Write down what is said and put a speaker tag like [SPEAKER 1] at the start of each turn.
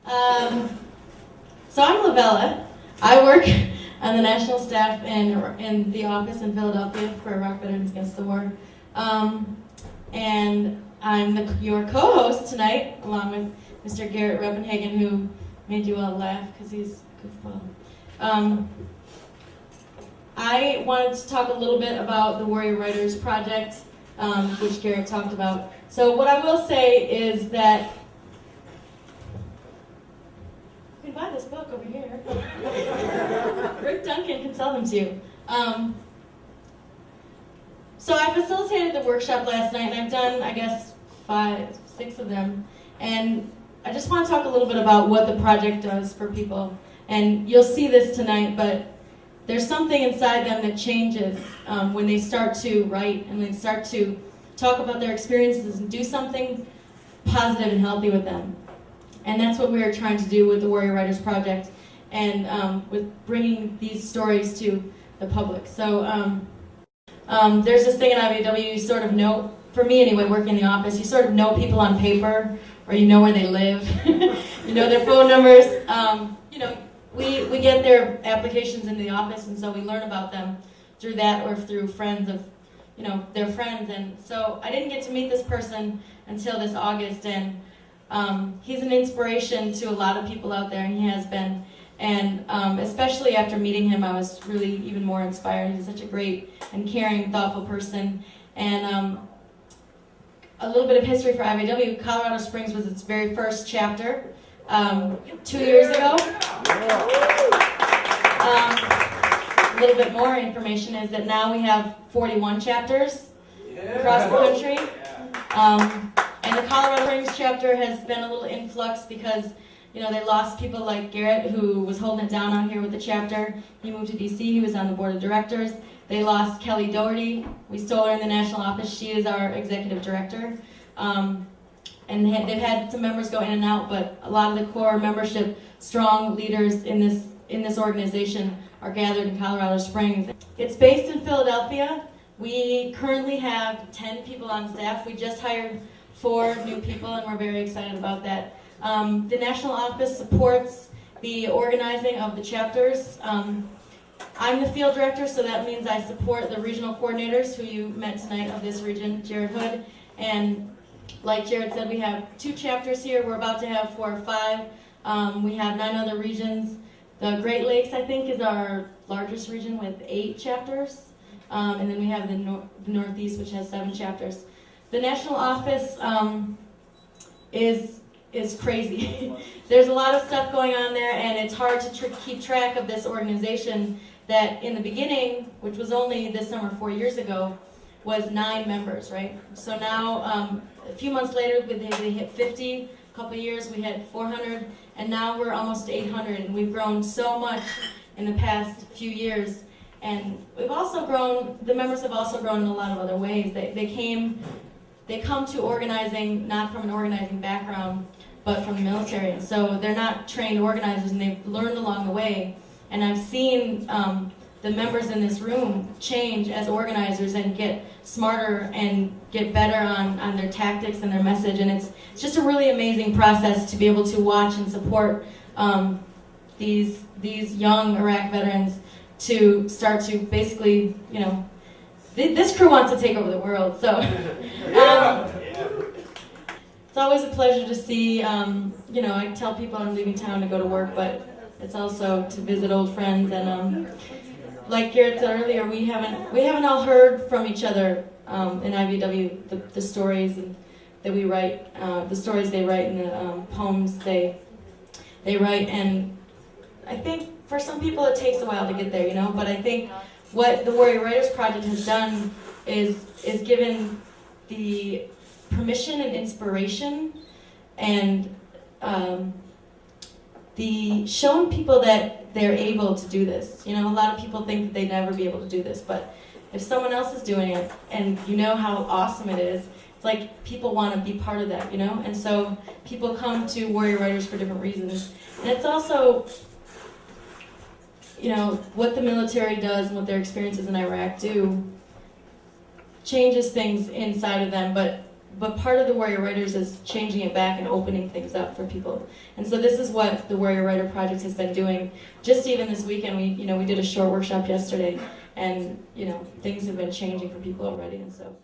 [SPEAKER 1] So I'm Lovella. I work on the national staff in the office in Philadelphia for Iraq Veterans Against the War. And I'm your co-host tonight, along with Mr. Garrett Repenhagen, who made you all laugh because he's a goofball. I wanted to talk a little bit about the Warrior Writers Project, which Garrett talked about. So what I will say is that you can buy this book over here. Rick Duncan can sell them to you. So I facilitated the workshop last night, and I've done, I guess, 5, 6 of them. And I just want to talk a little bit about what the project does for people. And you'll see this tonight, but there's something inside them that changes when they start to write and they start to talk about their experiences and do something positive and healthy with them. And that's what we're trying to do with the Warrior Writers Project and with bringing these stories to the public. So there's this thing in IVAW, you sort of know, for me anyway, working in the office, you sort of know people on paper, or you know where they live, you know their phone numbers. We get their applications into the office, and so we learn about them through that or through friends of, their friends. And so I didn't get to meet this person until this August, and he's an inspiration to a lot of people out there, and he has been. And especially after meeting him, I was really even more inspired. He's such a great and caring, thoughtful person. And a little bit of history for IVAW. Colorado Springs was its very first chapter 2 years ago. A little bit more information is that now we have 41 chapters across the country. And the Colorado Springs chapter has been a little influx because they lost people like Garrett, who was holding it down out here with the chapter. He moved to D.C. He was on the board of directors. They lost Kelly Doherty. We stole her in the national office. She is our executive director. And they've had some members go in and out, but a lot of the core membership, strong leaders in this organization are gathered in Colorado Springs. It's based in Philadelphia. We currently have 10 people on staff. We just hired 4 new people, and we're very excited about that. The national office supports the organizing of the chapters. I'm the field director, so that means I support the regional coordinators who you met tonight of this region, Jared Hood. And like Jared said, we have 2 chapters here. We're about to have 4 or 5. We have 9 other regions. The Great Lakes, I think, is our largest region with 8 chapters. And then we have the Northeast, which has 7 chapters. The national office is crazy. There's a lot of stuff going on there, and it's hard to keep track of this organization that in the beginning, which was only this summer 4 years ago, was 9 members, right? So now, a few months later, they hit 50. A couple of years, we had 400, and now we're almost 800, and we've grown so much in the past few years. And we've also grown, the members have also grown in a lot of other ways. They come to organizing not from an organizing background, but from the military. And so they're not trained organizers, and they've learned along the way. And I've seen the members in this room change as organizers and get smarter and get better on their tactics and their message. And it's just a really amazing process to be able to watch and support these young Iraq veterans to start to basically, this crew wants to take over the world. So it's always a pleasure to see, I tell people I'm leaving town to go to work, but it's also to visit old friends. And like Garrett said earlier, we haven't all heard from each other in IVAW, the stories that we write, the stories they write, and the poems they write. And I think for some people it takes a while to get there, but I think what the Warrior Writers Project has done is given the permission and inspiration and the showing people that they're able to do this. A lot of people think that they'd never be able to do this, but if someone else is doing it and you know how awesome it is, it's like people want to be part of that, And so people come to Warrior Writers for different reasons. And it's also, what the military does and what their experiences in Iraq do changes things inside of them, but but part of the Warrior Writers is changing it back and opening things up for people. And so this is what the Warrior Writer Project has been doing. Just even this weekend, we did a short workshop yesterday, and things have been changing for people already. And so